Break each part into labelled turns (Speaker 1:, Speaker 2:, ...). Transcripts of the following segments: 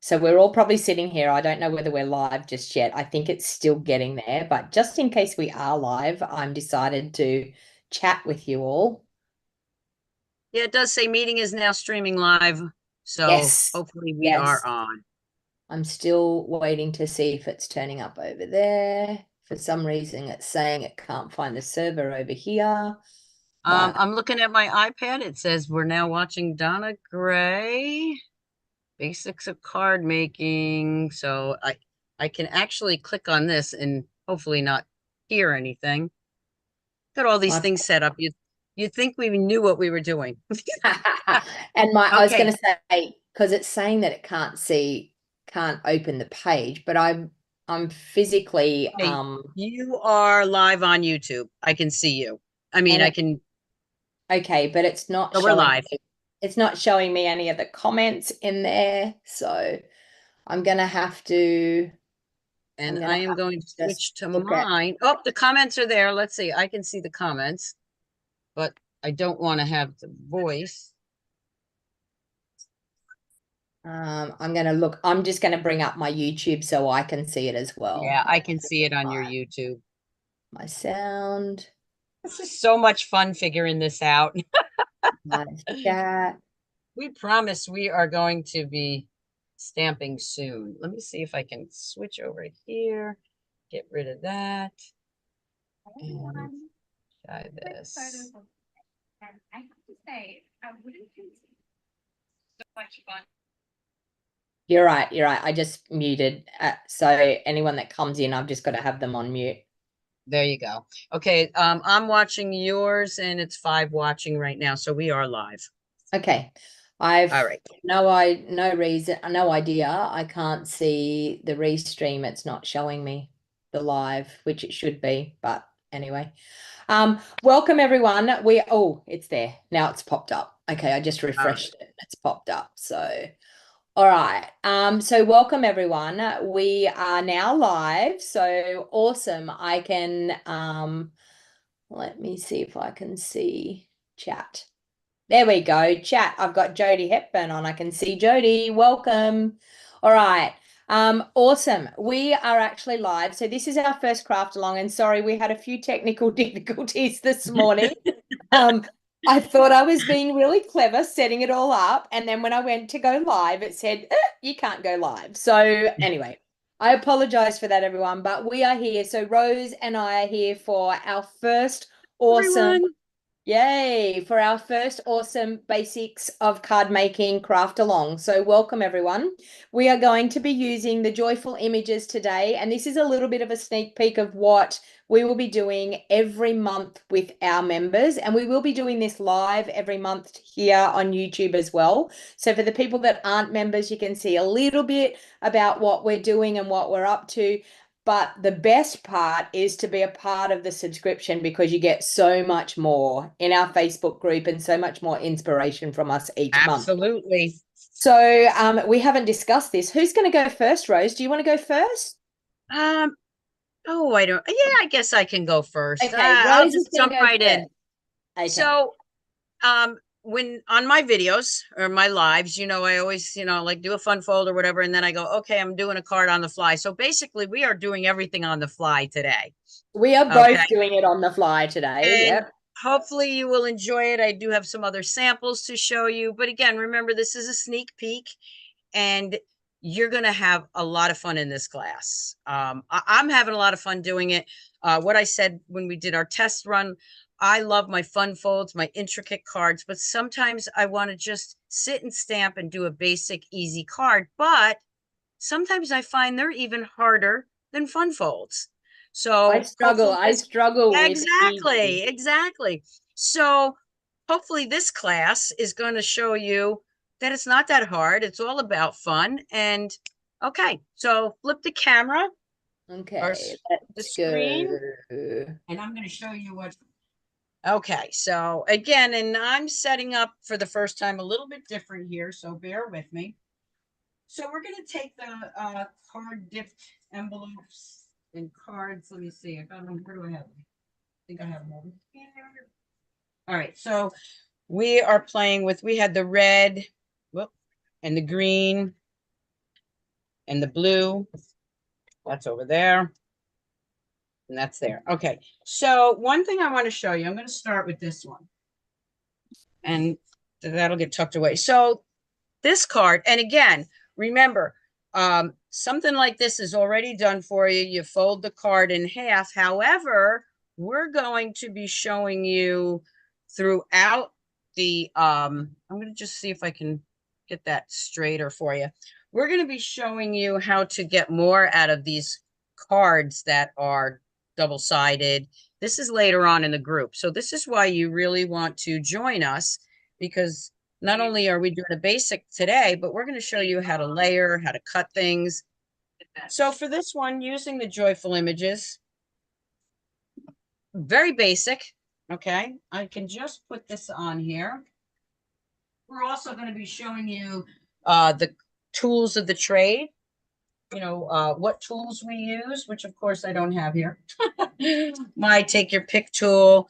Speaker 1: So we're all probably sitting here. I don't know whether we're live just yet. I think it's still getting there, but just in case we are live, I'm decided to chat with you all.
Speaker 2: Yeah, it does say meeting is now streaming live. So
Speaker 1: Yes.
Speaker 2: hopefully we are
Speaker 1: Yes.
Speaker 2: on.
Speaker 1: I'm still waiting to see if it's turning up over there. For some reason, it's saying it can't find the server over here, but
Speaker 2: I'm looking at my iPad. It says we're now watching Donna Gray, basics of card making. So I can actually click on this and hopefully not hear anything. Got all these
Speaker 1: my
Speaker 2: things set up. You think we knew what we were doing.
Speaker 1: and my I was going
Speaker 2: Okay.
Speaker 1: to say because it's saying that it can't open the page, but I'm physically
Speaker 2: Okay. You are live on YouTube. I can see you. I mean,
Speaker 1: and
Speaker 2: I
Speaker 1: it
Speaker 2: can.
Speaker 1: okay, but
Speaker 2: So we're live.
Speaker 1: it's not showing me any of the comments in there, so I'm gonna have to I'm
Speaker 2: And
Speaker 1: gonna
Speaker 2: I am
Speaker 1: have
Speaker 2: going to
Speaker 1: to just
Speaker 2: switch to
Speaker 1: look at
Speaker 2: mine. Oh, the comments are there. Let's see. I can see the comments, but I don't want to have the voice.
Speaker 1: I'm just gonna bring up my YouTube so I can see it as well.
Speaker 2: Yeah, I can see it on your YouTube.
Speaker 1: My sound,
Speaker 2: This is so much fun figuring this out.
Speaker 1: my chat.
Speaker 2: We promise we are going to be stamping soon. Let me see if I can switch over here, get rid of that, and try this. I have to say, I wouldn't consider so much fun.
Speaker 1: You're right. You're right. I just muted. So anyone that comes in, I've just got to have them on mute.
Speaker 2: There you go. Okay, I'm watching yours and it's 5 watching right now, so we are live.
Speaker 1: Okay. I've
Speaker 2: All right.
Speaker 1: no reason, no idea. I can't see the restream. It's not showing me the live, which it should be. But anyway, welcome everyone. It's there now. It's popped up. Okay, I just
Speaker 2: All right.
Speaker 1: refreshed it. It's popped up. So all right. So welcome everyone. We are now live. So awesome. I can let me see if I can see chat. There we go. Chat. I've got Jody Hepburn on. I can see Jody. Welcome. All right. Awesome. We are actually live. So this is our first craft along. And sorry, we had a few technical difficulties this morning. Um, I thought I was being really clever setting it all up. And then when I went to go live, it said, you can't go live. So anyway, I apologize for that, everyone. But we are here. So Rose and I are here for our first awesome.
Speaker 2: Everyone.
Speaker 1: Yay, for our first awesome basics of card making craft along. So welcome everyone. We are going to be using the joyful images today, and this is a little bit of a sneak peek of what we will be doing every month with our members, and we will be doing this live every month here on YouTube as well. So for the people that aren't members, you can see a little bit about what we're doing and what we're up to. But the best part is to be a part of the subscription because you get so much more in our Facebook group and so much more inspiration from us each month.
Speaker 2: Absolutely.
Speaker 1: So we haven't discussed this. Who's going to go first, Rose? Do you want to go first?
Speaker 2: Um, oh, I don't, yeah, I guess I can go first.
Speaker 1: Okay,
Speaker 2: I'll
Speaker 1: Rose is
Speaker 2: just
Speaker 1: going to
Speaker 2: jump
Speaker 1: go
Speaker 2: right in.
Speaker 1: first. Okay.
Speaker 2: So, when on my videos or my lives, I always, like do a fun fold or whatever, and then I go, okay, I'm doing a card on the fly. So basically, we are doing everything on the fly today.
Speaker 1: We are
Speaker 2: Okay.
Speaker 1: both doing it on the fly today.
Speaker 2: And
Speaker 1: Yep.
Speaker 2: hopefully you will enjoy it. I do have some other samples to show you. But again, remember, this is a sneak peek and you're going to have a lot of fun in this class. I'm having a lot of fun doing it. What I said when we did our test run, I love my fun folds, my intricate cards, but sometimes I want to just sit and stamp and do a basic, easy card. But sometimes I find they're even harder than fun folds.
Speaker 1: I
Speaker 2: So
Speaker 1: struggle.
Speaker 2: hopefully
Speaker 1: I
Speaker 2: this,
Speaker 1: struggle with easy.
Speaker 2: exactly. So hopefully this class is going to show you that it's not that hard. It's all about fun. And okay, so flip the camera or
Speaker 1: Okay,
Speaker 2: the
Speaker 1: let's
Speaker 2: screen,
Speaker 1: go.
Speaker 2: and I'm going to show you what. Okay, so again, and I'm setting up for the first time a little bit different here, so bear with me. So we're going to take the card dipped envelopes and cards. Let me see. I got them. Where do I have them? I think I have them over here. All right. So we are playing with, we had the red, whoop, and the green And the blue, that's over there. And that's there. Okay. So one thing I want to show you, I'm going to start with this one. And that'll get tucked away. So this card, and again, remember, something like this is already done for you. You fold the card in half. However, we're going to be showing you throughout the, I'm going to just see if I can get that straighter for you. We're going to be showing you how to get more out of these cards that are double-sided. This is later on in the group. So this is why you really want to join us, because not only are we doing a basic today, but we're going to show you how to layer, how to cut things. So for this one, using the joyful images, very basic. Okay, I can just put this on here. We're also going to be showing you the tools of the trade. You know, what tools we use, which of course I don't have here. My take your pick tool,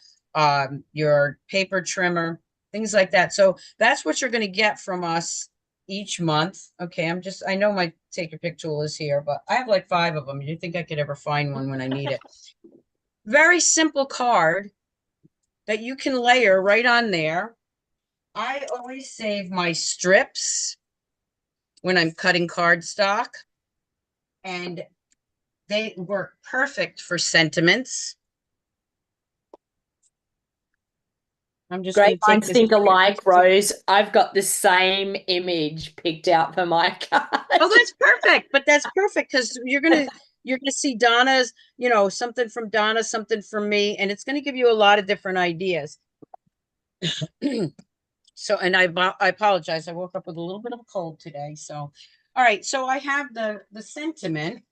Speaker 2: your paper trimmer, things like that. So that's what you're going to get from us each month. Okay, I know my take your pick tool is here, but I have like 5 of them. You think I could ever find one when I need it? Very simple card that you can layer right on there. I always save my strips when I'm cutting cardstock, and they work perfect for sentiments. I'm just going
Speaker 1: Great
Speaker 2: to take
Speaker 1: minds
Speaker 2: this.
Speaker 1: think alike, Rose. I've got the same image picked out for my card.
Speaker 2: Oh, that's perfect. But that's perfect because you're gonna see Donna's, you know, something from Donna, something from me, and it's gonna give you a lot of different ideas. So, and I apologize. I woke up with a little bit of a cold today. So, all right. So I have the sentiment,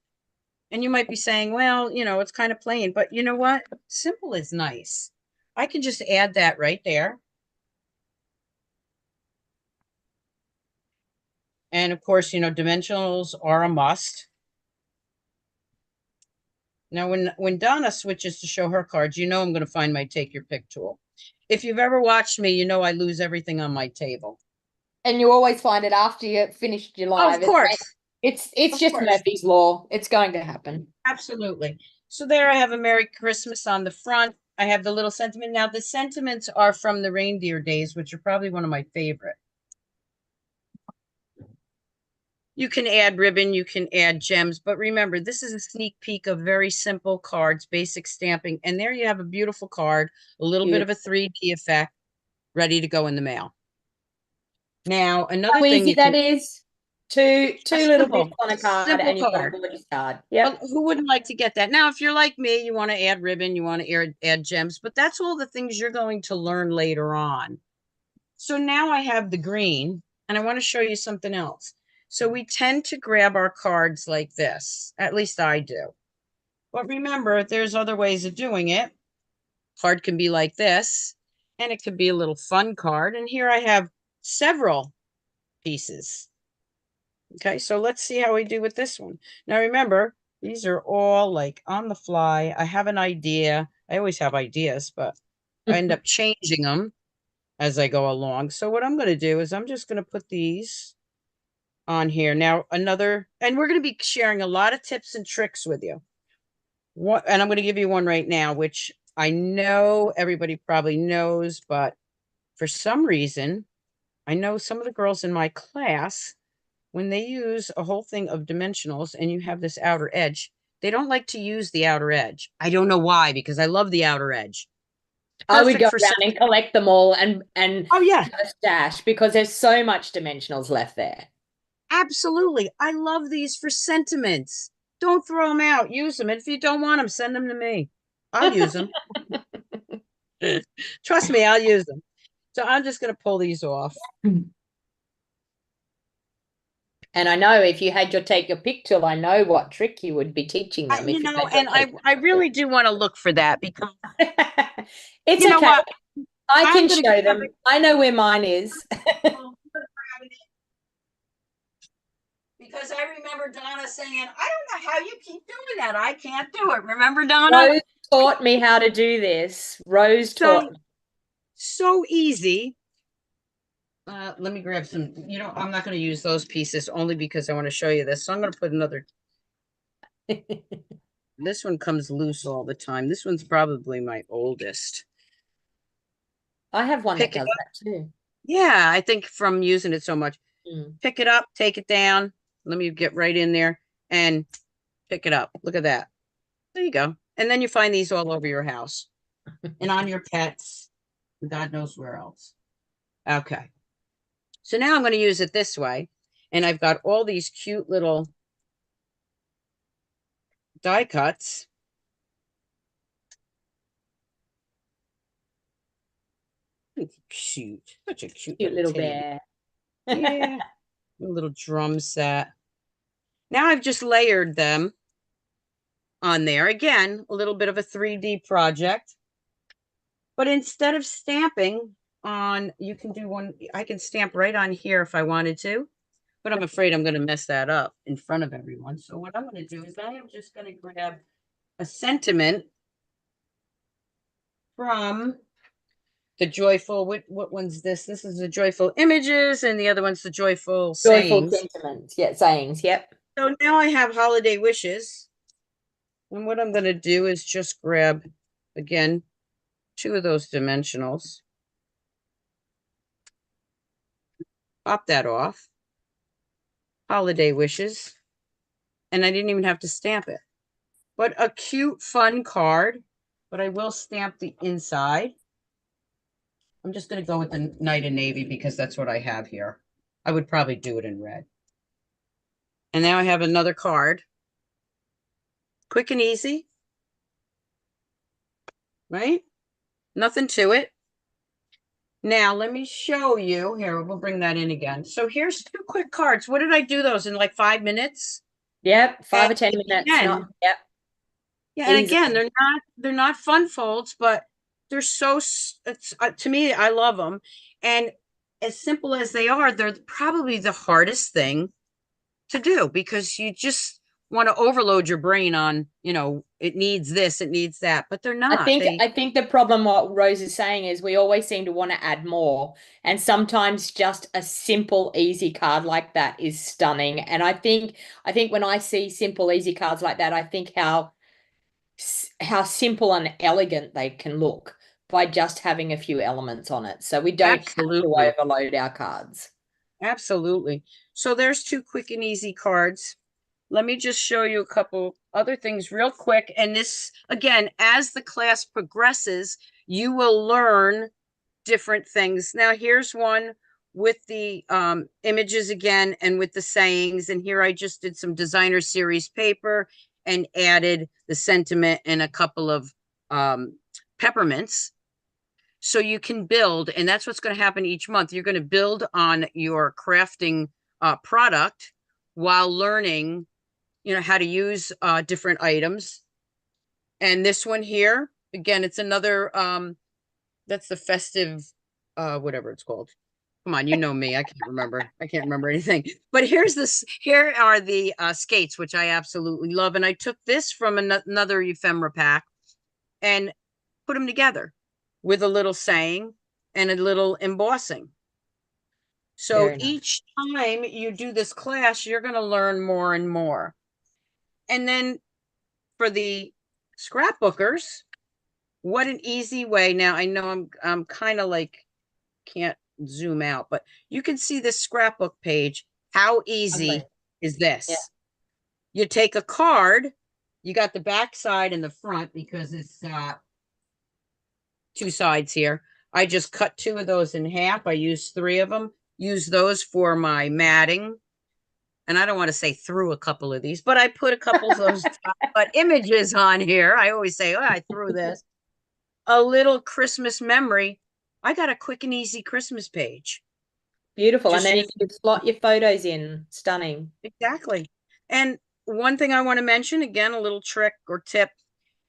Speaker 2: and you might be saying, well, you know, it's kind of plain, but you know what? Simple is nice. I can just add that right there. And of course, you know, dimensionals are a must. Now, when Donna switches to show her cards, you know I'm going to find my take your pick tool. If you've ever watched me, you know I lose everything on my table.
Speaker 1: And you always find it after you finished your
Speaker 2: Oh, of
Speaker 1: live.
Speaker 2: course.
Speaker 1: It's
Speaker 2: Of
Speaker 1: just
Speaker 2: course.
Speaker 1: Murphy's Law. It's going to happen.
Speaker 2: Absolutely. So there I have a Merry Christmas on the front. I have the little sentiment. Now, the sentiments are from the reindeer days, which are probably one of my favorite. You can add ribbon, you can add gems, but remember, this is a sneak peek of very simple cards, basic stamping. And there you have a beautiful card, a little bit of a 3D effect, ready to go in the mail. Now, another
Speaker 1: How
Speaker 2: thing
Speaker 1: easy
Speaker 2: you can,
Speaker 1: that is. Two little bits
Speaker 2: simple,
Speaker 1: on a card
Speaker 2: simple
Speaker 1: and you've got a
Speaker 2: card.
Speaker 1: gorgeous card. Yeah.
Speaker 2: But who wouldn't like to get that? Now, if you're like me, you want to add ribbon, you want to add gems, but that's all the things you're going to learn later on. So now I have the green, and I want to show you something else. So we tend to grab our cards like this. At least I do. But remember, there's other ways of doing it. Card can be like this, and it could be a little fun card. And here I have several pieces. Okay, so let's see how we do with this one. Now remember, these are all like on the fly. I have an idea. I always have ideas, but I end up changing them as I go along. So what I'm going to do is I'm just going to put these on here. Now and we're going to be sharing a lot of tips and tricks with you. And I'm going to give you one right now, which I know everybody probably knows, but for some reason, I know some of the girls in my class, when they use a whole thing of dimensionals and you have this outer edge, they don't like to use the outer edge. I don't know why, because I love the outer edge.
Speaker 1: I would
Speaker 2: Perfect
Speaker 1: go
Speaker 2: for
Speaker 1: around and collect them all and
Speaker 2: oh yeah,
Speaker 1: have a stash because there's so much dimensionals left there.
Speaker 2: absolutely. I love these for sentiments. Don't throw them out. Use them. And if you don't want them, send them to me. I'll use them. Trust me, I'll use them. So I'm just going to pull these off.
Speaker 1: And I know if you had your take your pick tool, I know what trick you would be teaching them.
Speaker 2: You
Speaker 1: If you
Speaker 2: know,
Speaker 1: had your
Speaker 2: and
Speaker 1: take
Speaker 2: I really do want to look for that because
Speaker 1: it's
Speaker 2: you know
Speaker 1: okay.
Speaker 2: what?
Speaker 1: I
Speaker 2: I'm
Speaker 1: can
Speaker 2: going to
Speaker 1: show them. I know where mine is.
Speaker 2: because I remember Donna saying, I don't know how you keep doing that. I can't do it. Remember, Donna?
Speaker 1: Rose taught me how to do this. Rose taught me.
Speaker 2: So easy. Let me grab some, I'm not going to use those pieces only because I want to show you this. So I'm going to put another, this one comes loose all the time. This one's probably my oldest.
Speaker 1: I have one that
Speaker 2: Pick it
Speaker 1: does
Speaker 2: up.
Speaker 1: that too.
Speaker 2: Yeah, I think from using it so much.
Speaker 1: Mm.
Speaker 2: Pick it up, take it down. Let me get right in there and pick it up. Look at that. There you go. And then you find these all over your house and on your pets. God knows where else. Okay. So now I'm going to use it this way. And I've got all these cute little die cuts. Cute. Such a cute
Speaker 1: Cute
Speaker 2: little
Speaker 1: little
Speaker 2: teddy bear.
Speaker 1: bear.
Speaker 2: Yeah. A little drum set. Now I've just layered them on there. Again, a little bit of a 3D project. But instead of stamping on, you can do one, I can stamp right on here if I wanted to, but I'm afraid I'm going to mess that up in front of everyone. So what I'm going to do is I am just going to grab a sentiment from the joyful, what one's this? This is the joyful images, and the other one's the joyful
Speaker 1: Joyful
Speaker 2: sayings.
Speaker 1: sentiments. Yeah, sayings. Yep.
Speaker 2: So now I have holiday wishes. And what I'm going to do is just grab, again, two of those dimensionals. Pop that off. Holiday wishes. And I didn't even have to stamp it. But a cute, fun card. But I will stamp the inside. I'm just going to go with the Knight in Navy because that's what I have here. I would probably do it in red. And now I have another card. Quick and easy. Right? Nothing to it. Now, let me show you. Here, we'll bring that in again. So here's two quick cards. What did I do those in like 5 minutes?
Speaker 1: Yep.
Speaker 2: And
Speaker 1: 5 or 10 minutes. Not.
Speaker 2: again,
Speaker 1: Yep.
Speaker 2: yeah, and
Speaker 1: Easily.
Speaker 2: again, they're not fun folds, but they're so it's to me, I love them. And as simple as they are, they're probably the hardest thing to do because you just want to overload your brain on, it needs this, it needs that, but they're
Speaker 1: I
Speaker 2: not.
Speaker 1: think
Speaker 2: They
Speaker 1: I think the problem what Rose is saying is we always seem to want to add more. And sometimes just a simple easy card like that is stunning. And I think when I see simple easy cards like that, I think how simple and elegant they can look by just having a few elements on it. So we don't have to
Speaker 2: absolutely,
Speaker 1: overload our cards.
Speaker 2: absolutely. So there's two quick and easy cards. Let me just show you a couple other things real quick. And this, again, as the class progresses, you will learn different things. Now, here's one with the images again and with the sayings. And here I just did some designer series paper and added the sentiment and a couple of peppermints. So you can build, and that's what's going to happen each month. You're going to build on your crafting product while learning, how to use different items. And this one here, again, it's another, that's the festive, whatever it's called. Come on, you know me. I can't remember anything. But here are the skates, which I absolutely love. And I took this from another ephemera pack and put them together with a little saying and a little embossing. So
Speaker 1: Very nice.
Speaker 2: each time you do this class, you're going to learn more and more. And then for the scrapbookers, what an easy way. Now I know I'm kind of like can't zoom out, but you can see this scrapbook page. How
Speaker 1: Lovely.
Speaker 2: easy is
Speaker 1: Yeah.
Speaker 2: this? You take a card, you got the back side and the front because it's two sides here. I just cut two of those in half. I used three of them. Use those for my matting. And I don't want to say threw a couple of these, but I put a couple of those but images on here. I always say, oh, I threw this. A little Christmas memory. I got a quick and easy Christmas page.
Speaker 1: Beautiful. And
Speaker 2: Just
Speaker 1: then you
Speaker 2: use
Speaker 1: can slot your photos in. Stunning.
Speaker 2: exactly. And one thing I want to mention again, a little trick or tip.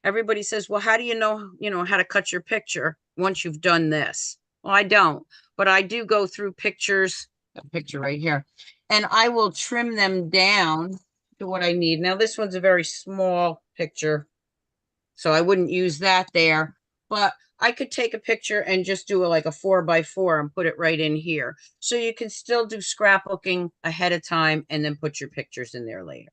Speaker 2: Everybody says, well, how do you know how to cut your picture once you've done this? Well, I don't, but I do go through pictures, a picture right here, and I will trim them down to what I need. Now, this one's a very small picture, so I wouldn't use that there. but I could take a picture and just do like a 4x4 and put it right in here. So you can still do scrapbooking ahead of time and then put your pictures in there later.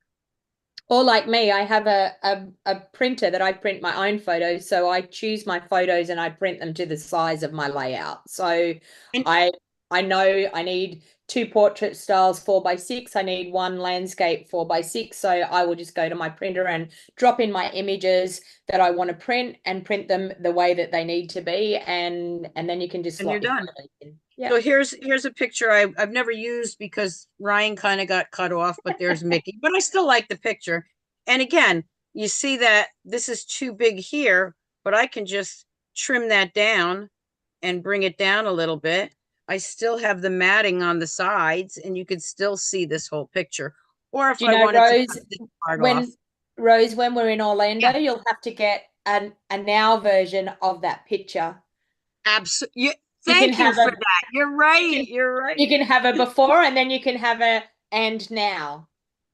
Speaker 1: Or like me, I have a printer that I print my own photos. So I choose my photos and I print them to the size of my layout. So
Speaker 2: And,
Speaker 1: I I know I need two portrait styles 4x6. I need one landscape 4x6. So I will just go to my printer and drop in my images that I want to print and print them the way that they need to be. And then you can just
Speaker 2: and you're
Speaker 1: slot your
Speaker 2: done.
Speaker 1: photos in. Yeah.
Speaker 2: So here's a picture I've never used because Ryan kind of got cut off, but there's Mickey. But I still like the picture. And again, you see that this is too big here, but I can just trim that down and bring it down a little bit. I still have the matting on the sides, and you can still see this whole picture. Or if
Speaker 1: Do you
Speaker 2: I
Speaker 1: know,
Speaker 2: wanted to
Speaker 1: Rose,
Speaker 2: cut this part off,
Speaker 1: when when we're in Orlando,
Speaker 2: yeah,
Speaker 1: you'll have to get a now version of that picture.
Speaker 2: absolutely.
Speaker 1: You can
Speaker 2: Thank you
Speaker 1: have
Speaker 2: for
Speaker 1: a
Speaker 2: that. You're
Speaker 1: you
Speaker 2: right.
Speaker 1: can
Speaker 2: You're right.
Speaker 1: you can have a before and then you can have a and now.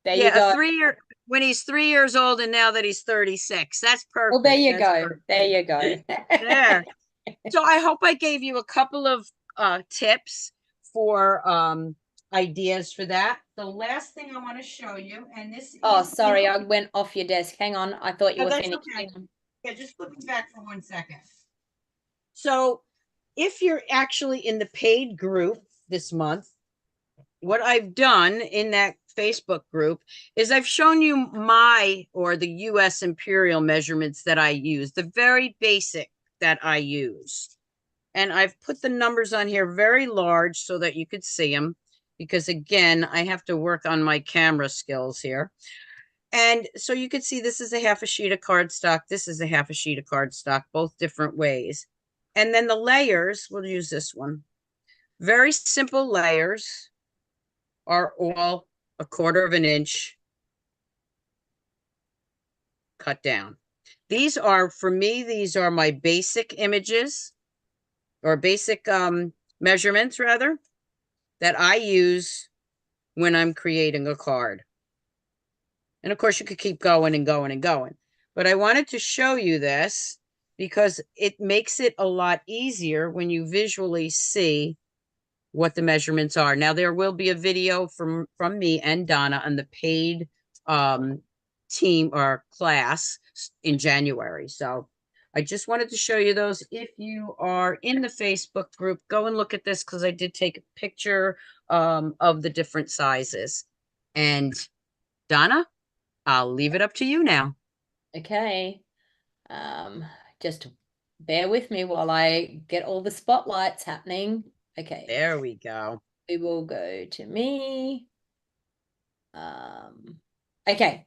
Speaker 1: There you
Speaker 2: Yeah, a
Speaker 1: go.
Speaker 2: 3 year when he's 3 years old and now that he's 36. That's
Speaker 1: Well, there
Speaker 2: perfect.
Speaker 1: you
Speaker 2: That's
Speaker 1: go.
Speaker 2: perfect.
Speaker 1: There you go.
Speaker 2: There. So I hope I gave you a couple of tips for ideas for that. The last thing I want to show you, and this
Speaker 1: Oh,
Speaker 2: is in
Speaker 1: sorry, I went off your desk. Hang on. I thought you
Speaker 2: no,
Speaker 1: were
Speaker 2: that's
Speaker 1: finished
Speaker 2: okay.
Speaker 1: doing them.
Speaker 2: Yeah, just flip me back for 1 second. So if you're actually in the paid group this month, what I've done in that Facebook group is I've shown you my or the US imperial measurements that I use, the very basic that I use. And I've put the numbers on here very large so that you could see them because again, I have to work on my camera skills here. And so you could see this is a half a sheet of cardstock. This is a half a sheet of cardstock, both different ways. And then the layers, we'll use this one. Very simple layers are all 1/4 inch cut down. These are, for me, these are my basic images or basic measurements rather that I use when I'm creating a card. And of course you could keep going and going and going, but I wanted to show you this because it makes it a lot easier when you visually see what the measurements are. Now there will be a video from me and Donna on the paid team or class in January. So I just wanted to show you those. If you are in the Facebook group, go and look at this because I did take a picture of the different sizes. And Donna, I'll leave it up to you now.
Speaker 1: Okay. Um, just bear with me while I get all the spotlights happening. Okay.
Speaker 2: There we go.
Speaker 1: We will go to me. Okay.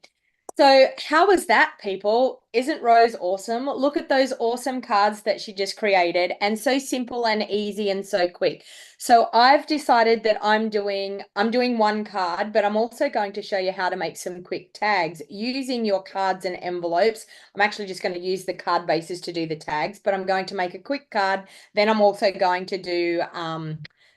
Speaker 1: So how was that, people? Isn't Rose awesome? Look at those awesome cards that she just created, and so simple and easy and so quick. So I've decided that I'm doing one card, but I'm also going to show you how to make some quick tags using your cards and envelopes. I'm actually just going to use the card bases to do the tags, but I'm going to make a quick card. Then I'm also going to do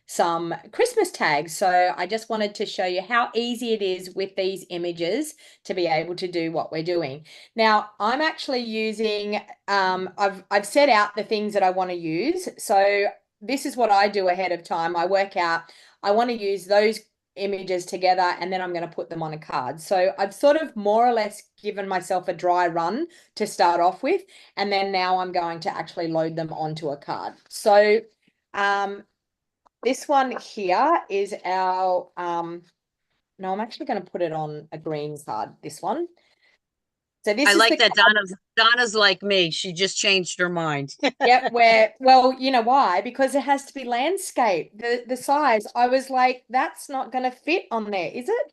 Speaker 1: some Christmas tags. So I just wanted to show you how easy it is with these images to be able to do what we're doing. Now, I'm actually using, I've set out the things that I want to use. So this is what I do ahead of time. I work out, I want to use those images together and then I'm going to put them on a card. So I've sort of more or less given myself a dry run to start off with. And then now I'm going to actually load them onto a card. So, this one here is our, no, I'm actually going to put it on a green card, this one. So
Speaker 2: I
Speaker 1: this is
Speaker 2: like
Speaker 1: the
Speaker 2: that Donna's like me. She just changed her mind.
Speaker 1: Yep, where, well, you know why? Because it has to be landscape. The size, I was like, that's not going to fit on there, is it?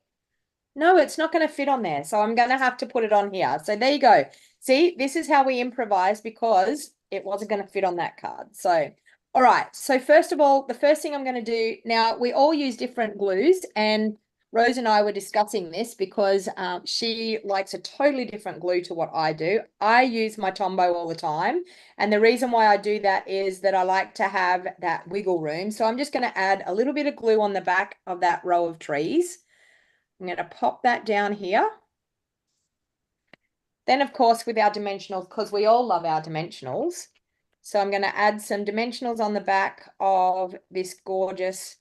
Speaker 1: No, it's not going to fit on there. So I'm going to have to put it on here. So there you go. See, this is how we improvise because it wasn't going to fit on that card. So, all right. So first of all, the first thing I'm going to do now, we all use different glues, and Rose and I were discussing this because she likes a totally different glue to what I do. I use my Tombow all the time. And the reason why I do that is that I like to have that wiggle room. So I'm just going to add a little bit of glue on the back of that row of trees. I'm going to pop that down here. Then, of course, with our dimensionals, because we all love our dimensionals, So I'm going to add some dimensionals on the back of this gorgeous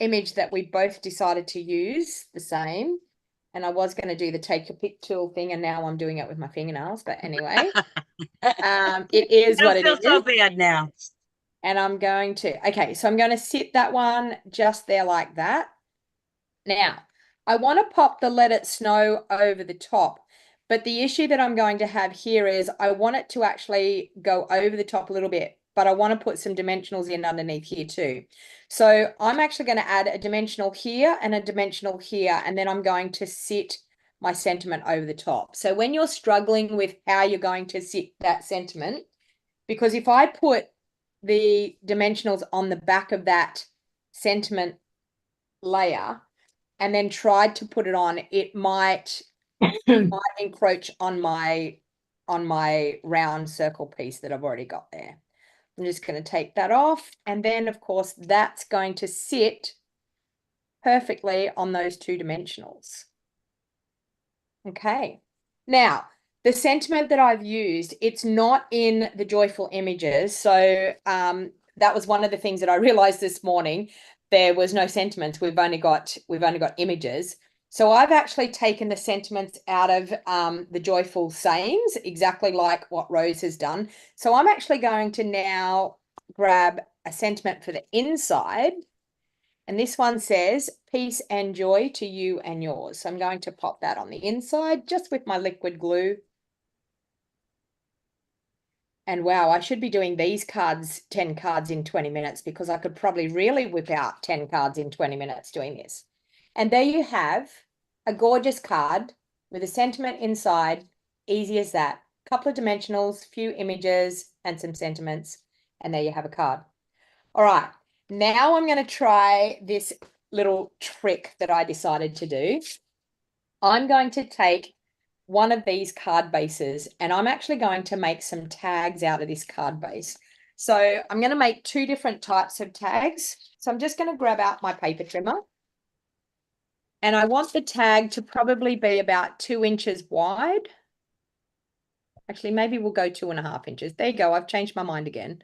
Speaker 1: image that we both decided to use the same. And I was going to do the take your pick tool thing, and now I'm doing it with my fingernails. But anyway, it is
Speaker 2: I don't
Speaker 1: what it
Speaker 2: feel so
Speaker 1: is.
Speaker 2: bad now.
Speaker 1: And I'm going to, okay, so I'm going to sit that one just there like that. Now, I want to pop the Let It Snow over the top. But the issue that I'm going to have here is I want it to actually go over the top a little bit, but I want to put some dimensionals in underneath here too. So I'm actually going to add a dimensional here and a dimensional here, and then I'm going to sit my sentiment over the top. So when you're struggling with how you're going to sit that sentiment, because if I put the dimensionals on the back of that sentiment layer and then tried to put it on, it might encroach on my round circle piece that I've already got there. I'm just going to take that off, and then of course that's going to sit perfectly on those two dimensionals. Okay, now the sentiment that I've used, it's not in the joyful images. So that was one of the things that I realized this morning. There was no sentiments. We've only got images. So I've actually taken the sentiments out of the joyful sayings, exactly like what Rose has done. So I'm actually going to now grab a sentiment for the inside. And this one says, peace and joy to you and yours. So I'm going to pop that on the inside just with my liquid glue. And wow, I should be doing these cards, 10 cards in 20 minutes, because I could probably really whip out 10 cards in 20 minutes doing this. And there you have a gorgeous card with a sentiment inside. Easy as that. Couple of dimensionals, few images, and some sentiments. And there you have a card. All right. Now I'm going to try this little trick that I decided to do. I'm going to take one of these card bases, and I'm actually going to make some tags out of this card base. So I'm going to make two different types of tags. So I'm just going to grab out my paper trimmer, and I want the tag to probably be about 2 inches wide. Actually, maybe we'll go 2.5 inches. There you go. I've changed my mind again.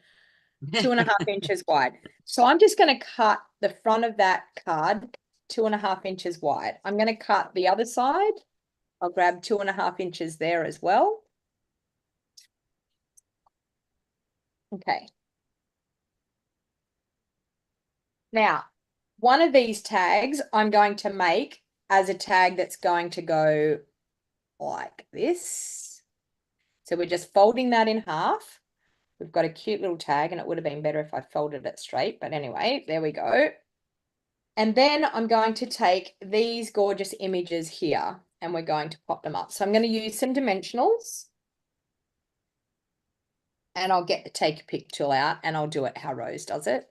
Speaker 1: 2.5 inches wide. So I'm just going to cut the front of that card 2.5 inches wide. I'm going to cut the other side. I'll grab 2.5 inches there as well. Okay. Now, one of these tags I'm going to make as a tag that's going to go like this. So we're just folding that in half. We've got a cute little tag, and it would have been better if I folded it straight. But anyway, there we go. And then I'm going to take these gorgeous images here, and we're going to pop them up. So I'm going to use some dimensionals, and I'll get the take your pick tool out, and I'll do it how Rose does it.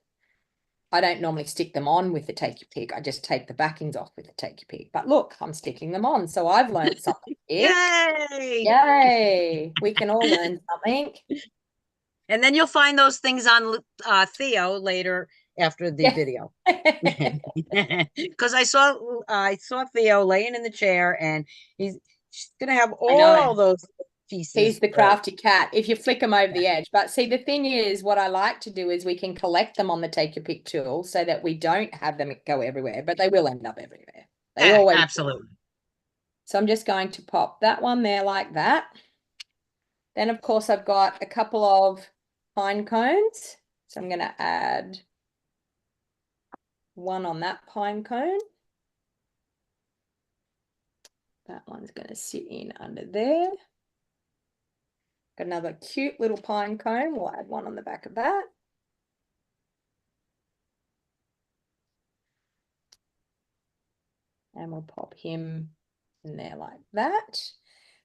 Speaker 1: I don't normally stick them on with the take your pick. I just take the backings off with the take your pick. But look, I'm sticking them on. So I've learned something here.
Speaker 2: Yay!
Speaker 1: Yay! We can all learn something.
Speaker 2: And then you'll find those things on Theo later after the video. Because I saw Theo laying in the chair, and he's gonna have all those pieces.
Speaker 1: He's the crafty cat if you flick them over the edge. But see, the thing is, what I like to do is we can collect them on the take your pick tool so that we don't have them go everywhere, but they will end up everywhere. They always
Speaker 2: absolutely.
Speaker 1: do. So I'm just going to pop that one there like that. Then, of course, I've got a couple of pine cones. So I'm going to add one on that pine cone. That one's going to sit in under there. Got another cute little pine cone. We'll add one on the back of that. And we'll pop him in there like that.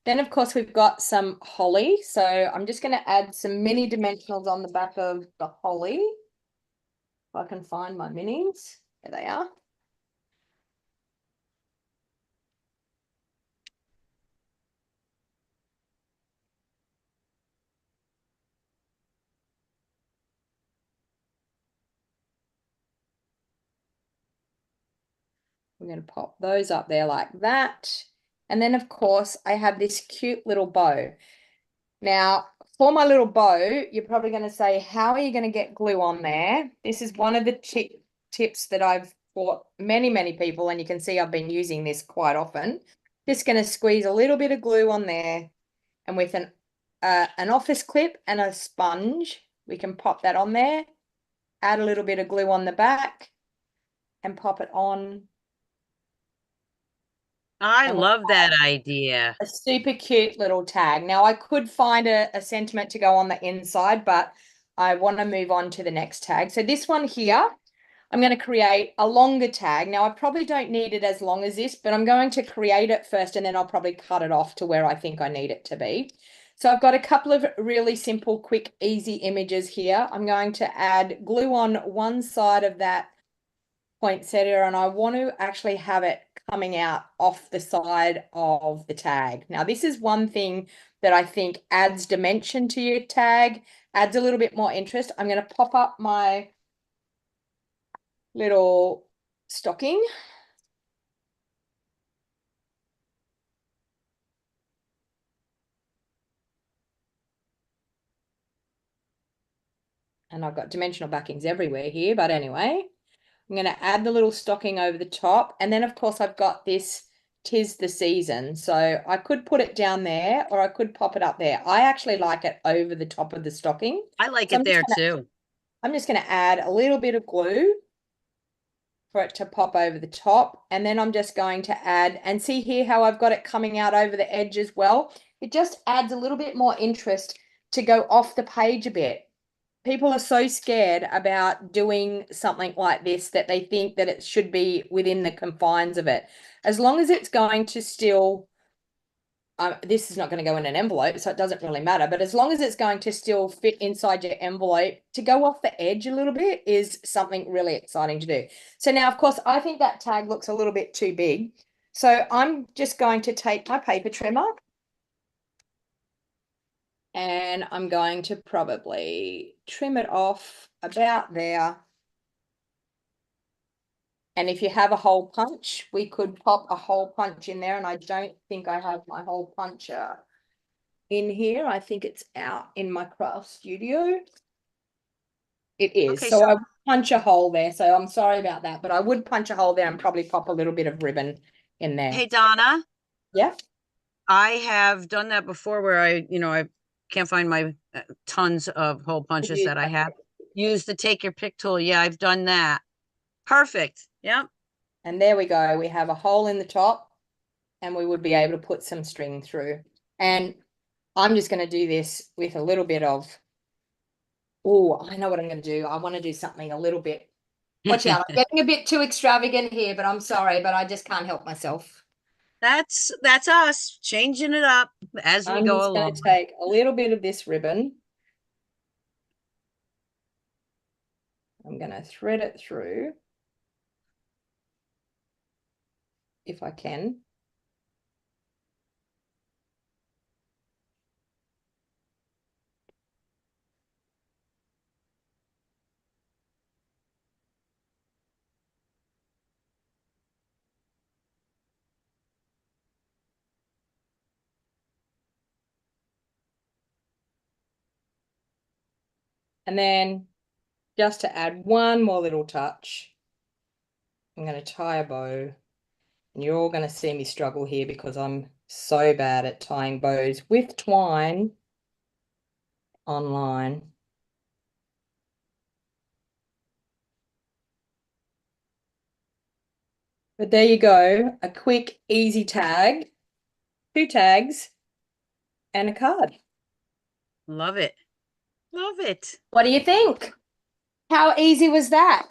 Speaker 1: Then, of course, we've got some holly. So I'm just going to add some mini dimensionals on the back of the holly. If I can find my minis. There they are. We're going to pop those up there like that. And then, of course, I have this cute little bow. Now, for my little bow, you're probably going to say, how are you going to get glue on there? This is one of the tips that I've taught many, many people, and you can see I've been using this quite often. Just going to squeeze a little bit of glue on there, and with an office clip and a sponge, we can pop that on there, add a little bit of glue on the back, and pop it on.
Speaker 2: I
Speaker 1: And we
Speaker 2: love that idea.
Speaker 1: a super cute little tag. Now I could find a sentiment to go on the inside, but I want to move on to the next tag. So this one here, I'm going to create a longer tag. Now I probably don't need it as long as this, but I'm going to create it first and then I'll probably cut it off to where I think I need it to be. So I've got a couple of really simple, quick, easy images here. I'm going to add glue on one side of that poinsettia, and I want to actually have it coming out off the side of the tag. Now, this is one thing that I think adds dimension to your tag, adds a little bit more interest. I'm going to pop up my little stocking. And I've got dimensional backings everywhere here, but anyway, I'm going to add the little stocking over the top. And then, of course, I've got this "'Tis the Season." So I could put it down there or I could pop it up there. I actually like it over the top of the stocking.
Speaker 2: I like
Speaker 1: So
Speaker 2: it there too.
Speaker 1: I'm just going to add a little bit of glue for it to pop over the top. And then I'm just going to add, and see here how I've got it coming out over the edge as well. It just adds a little bit more interest to go off the page a bit. People are so scared about doing something like this that they think that it should be within the confines of it. As long as it's going to still, this is not going to go in an envelope, so it doesn't really matter. But as long as it's going to still fit inside your envelope, to go off the edge a little bit is something really exciting to do. So now, of course, I think that tag looks a little bit too big. So I'm just going to take my paper trimmer and I'm going to probably trim it off about there. And if you have a hole punch, we could pop a hole punch in there. And I don't think I have my hole puncher in here. I think it's out in my craft studio. It is.
Speaker 2: Okay,
Speaker 1: So
Speaker 2: so
Speaker 1: I would punch a hole there. So I'm sorry about that, but I would punch a hole there and probably pop a little bit of ribbon in there.
Speaker 2: hey Donna,
Speaker 1: Yeah.
Speaker 2: I have done that before where I can't find my tons of hole punches that I have. Use the take your pick tool. Yeah, I've done that. Perfect. Yep.
Speaker 1: And there we go. We have a hole in the top and we would be able to put some string through. And I'm just going to do this with a little bit of, oh, I know what I'm going to do. I want to do something a little bit, watch out. I'm getting a bit too extravagant here, but I'm sorry, but I just can't help myself.
Speaker 2: That's us changing it up as we
Speaker 1: I'm
Speaker 2: go
Speaker 1: just going
Speaker 2: along.
Speaker 1: to take a little bit of this ribbon. I'm going to thread it through if I can. And then just to add one more little touch, I'm going to tie a bow. And you're all going to see me struggle here because I'm so bad at tying bows with twine online. But there you go, a quick, easy tag, 2 tags, and a card.
Speaker 2: Love it. Love it.
Speaker 1: What do you think? How easy was that?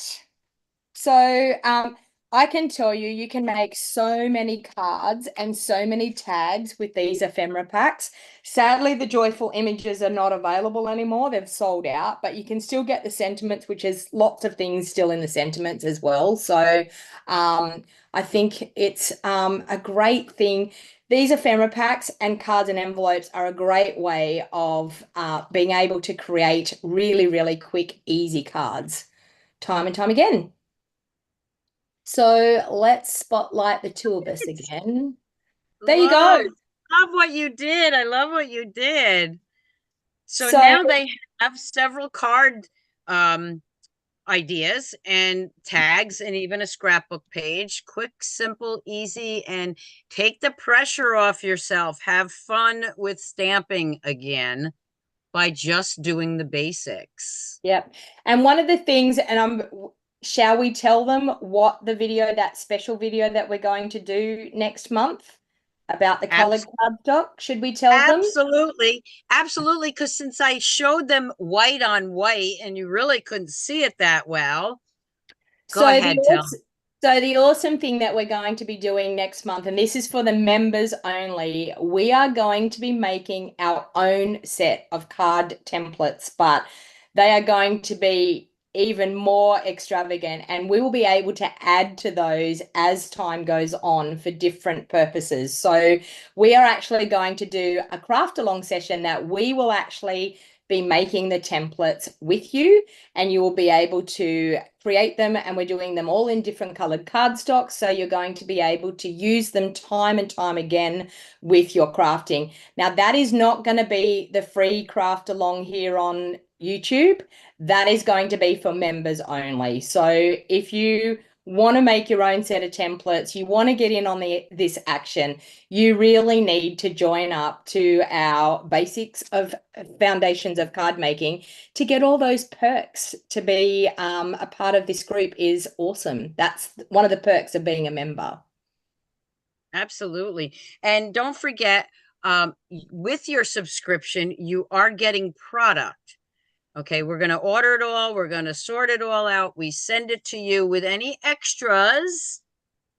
Speaker 1: So I can tell you, you can make so many cards and so many tags with these ephemera packs. Sadly, the joyful images are not available anymore. They've sold out, but you can still get the sentiments, which is lots of things still in the sentiments as well. So I think it's a great thing. These ephemera packs and cards and envelopes are a great way of being able to create really, really quick, easy cards time and time again. So let's spotlight the two of us again. There you go.
Speaker 2: Love what you did. I love what you did. So
Speaker 1: So
Speaker 2: now they have several card um, ideas and tags and even a scrapbook page. Quick, simple, easy, and take the pressure off yourself. Have fun with stamping again by just doing the basics.
Speaker 1: yep. And one of the things, and shall we tell them what the video, that special video that we're going to do next month about the colored
Speaker 2: Abs-
Speaker 1: cardstock? Should we tell them?
Speaker 2: Absolutely. Absolutely. Because since I showed them white on white and you really couldn't see it that well, go
Speaker 1: So the
Speaker 2: ahead, tell.
Speaker 1: so the awesome thing that we're going to be doing next month, and this is for the members only, we are going to be making our own set of card templates, but they are going to be even more extravagant, and we will be able to add to those as time goes on for different purposes. So we are actually going to do a craft along session that we will actually be making the templates with you, and you will be able to create them, and we're doing them all in different colored cardstock, so you're going to be able to use them time and time again with your crafting. Now that is not going to be the free craft along here on YouTube. That is going to be for members only. So if you want to make your own set of templates, you want to get in on this action, you really need to join up to our basics of foundations of card making to get all those perks. To be a part of this group is awesome. That's one of the perks of being a member.
Speaker 2: Absolutely. And don't forget, with your subscription, you are getting product. Okay, we're going to order it all. We're going to sort it all out. We send it to you with any extras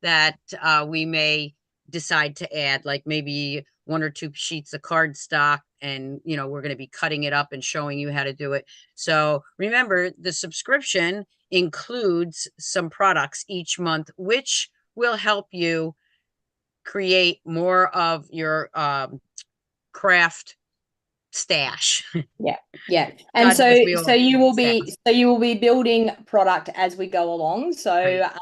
Speaker 2: that we may decide to add, like maybe one or two sheets of cardstock, and we're going to be cutting it up and showing you how to do it. So remember, the subscription includes some products each month, which will help you create more of your craft stash.
Speaker 1: Yeah, yeah. And
Speaker 2: God
Speaker 1: so
Speaker 2: knows we all need stash.
Speaker 1: you will be building product as we go along. So
Speaker 2: Right.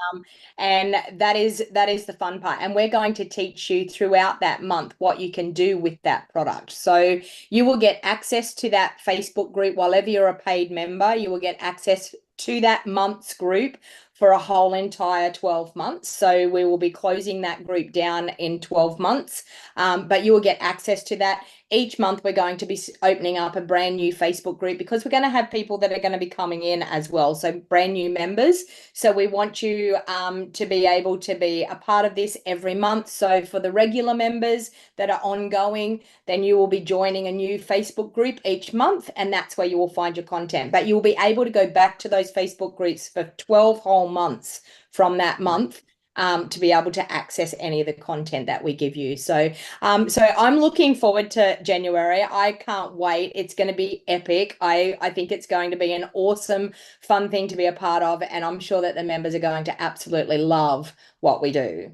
Speaker 1: and that is the fun part. And we're going to teach you throughout that month what you can do with that product. So you will get access to that Facebook group while ever you're a paid member. You will get access to that month's group for a whole entire 12 months. So we will be closing that group down in 12 months. But you will get access to that. Each month we're going to be opening up a brand new Facebook group, because we're going to have people that are going to be coming in as well, so brand new members. So we want you to be able to be a part of this every month. So for the regular members that are ongoing, then you will be joining a new Facebook group each month, and that's where you will find your content. But you will be able to go back to those Facebook groups for 12 whole months from that month, to be able to access any of the content that we give you. So I'm looking forward to January. I can't wait. It's going to be epic. I think it's going to be an awesome, fun thing to be a part of, and I'm sure that the members are going to absolutely love what we do.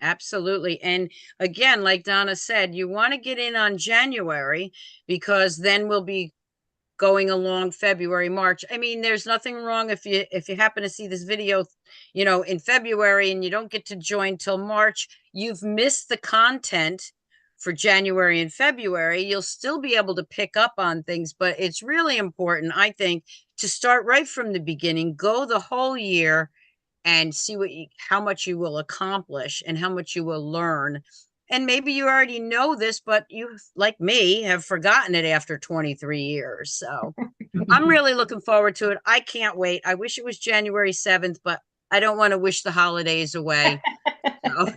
Speaker 2: Absolutely. And again, like Donna said, you want to get in on January, because then we'll be going along February, March. I mean, there's nothing wrong if you happen to see this video, in February and you don't get to join till March, you've missed the content for January and February. You'll still be able to pick up on things, but it's really important, I think, to start right from the beginning, go the whole year and see how much you will accomplish and how much you will learn. And maybe you already know this, but you, like me, have forgotten it after 23 years. So I'm really looking forward to it. I can't wait. I wish it was January 7th, but I don't want to wish the holidays away. So,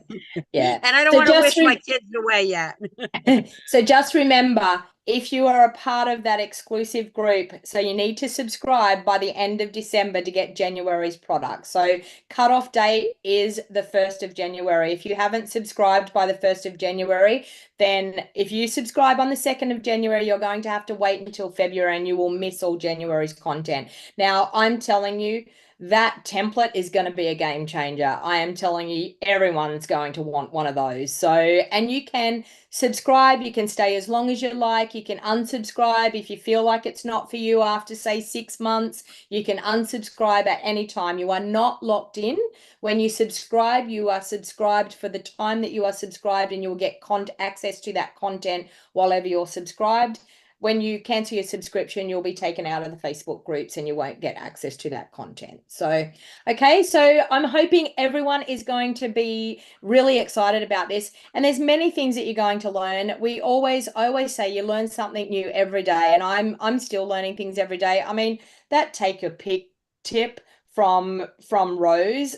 Speaker 1: Yeah.
Speaker 2: and I don't
Speaker 1: So
Speaker 2: want to
Speaker 1: just
Speaker 2: wish my
Speaker 1: re
Speaker 2: kids away yet.
Speaker 1: so just remember, if you are a part of that exclusive group, so you need to subscribe by the end of December to get January's product. So cutoff date is the 1st of January. If you haven't subscribed by the 1st of January, then if you subscribe on the 2nd of January, you're going to have to wait until February, and you will miss all January's content. Now, I'm telling you, that template is going to be a game changer. I am telling you, everyone's going to want one of those. So, and you can subscribe, you can stay as long as you like, you can unsubscribe if you feel like it's not for you after, say, 6 months. You can unsubscribe at any time. You are not locked in. When you subscribe, you are subscribed for the time that you are subscribed, and you will get access to that content while ever you're subscribed. when you cancel your subscription, you'll be taken out of the Facebook groups and you won't get access to that content. So, okay, so I'm hoping everyone is going to be really excited about this. And there's many things that you're going to learn. I always say you learn something new every day, and I'm still learning things every day. I mean, that take your pick tip from Rose,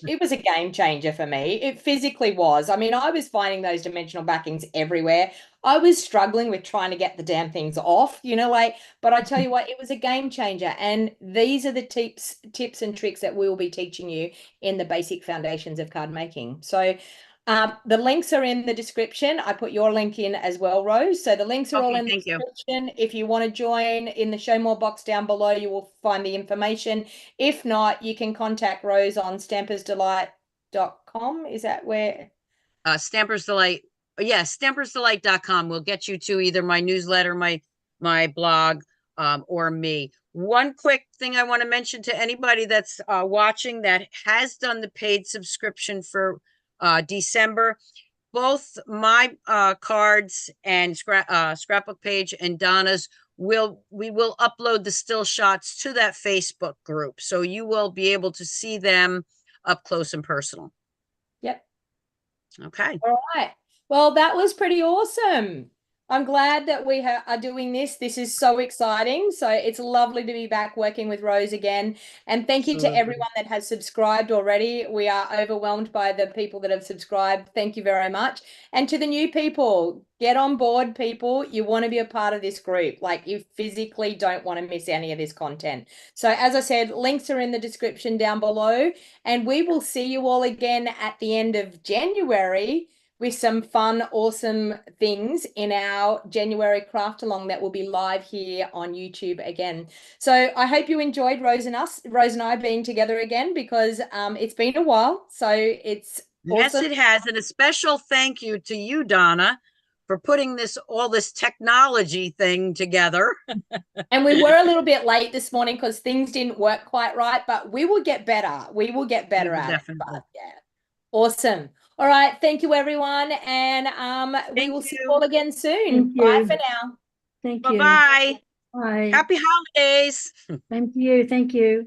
Speaker 1: it was a game changer for me. It physically was. I mean, I was finding those dimensional backings everywhere. I was struggling with trying to get the damn things off, but I tell you what, it was a game changer. And these are the tips and tricks that we will be teaching you in the basic foundations of card making. So the links are in the description. I put your link in as well, Rose. So the links are all
Speaker 2: Okay,
Speaker 1: in the
Speaker 2: thank you.
Speaker 1: description. If you want to join in the show more box down below, you will find the information. If not, you can contact Rose on stampersdelight.com. Is that where?
Speaker 2: Stampers Delight. Yeah, stampersdelight.com will get you to either my newsletter, my blog, or me. One quick thing I want to mention to anybody that's watching that has done the paid subscription for December, both my cards and scrapbook page and Donna's we will upload the still shots to that Facebook group, so you will be able to see them up close and personal.
Speaker 1: Yep.
Speaker 2: Okay.
Speaker 1: All right. Well, that was pretty awesome. I'm glad that we are doing this. This is so exciting. So it's lovely to be back working with Rose again. And thank you to
Speaker 2: Absolutely.
Speaker 1: everyone that has subscribed already. We are overwhelmed by the people that have subscribed. Thank you very much. And to the new people, get on board, people. You want to be a part of this group. Like, you physically don't want to miss any of this content. So as I said, links are in the description down below. And we will see you all again at the end of January with some fun, awesome things in our January craft along that will be live here on YouTube again. So I hope you enjoyed Rose and I being together again, because it's been a while. So it's
Speaker 2: Yes,
Speaker 1: awesome.
Speaker 2: it has. And a special thank you to you, Donna, for putting all this technology thing together.
Speaker 1: And we were a little bit late this morning because things didn't work quite right, but we will get better. We will get better at it.
Speaker 2: Definitely.
Speaker 1: But yeah, awesome. All right. Thank you, everyone. And we
Speaker 2: Thank
Speaker 1: will see you all
Speaker 2: you.
Speaker 1: again soon.
Speaker 3: Thank
Speaker 1: Bye
Speaker 3: you.
Speaker 1: for now.
Speaker 3: Thank you.
Speaker 2: Bye-bye.
Speaker 3: Bye.
Speaker 2: Happy holidays.
Speaker 3: Thank you. Thank you.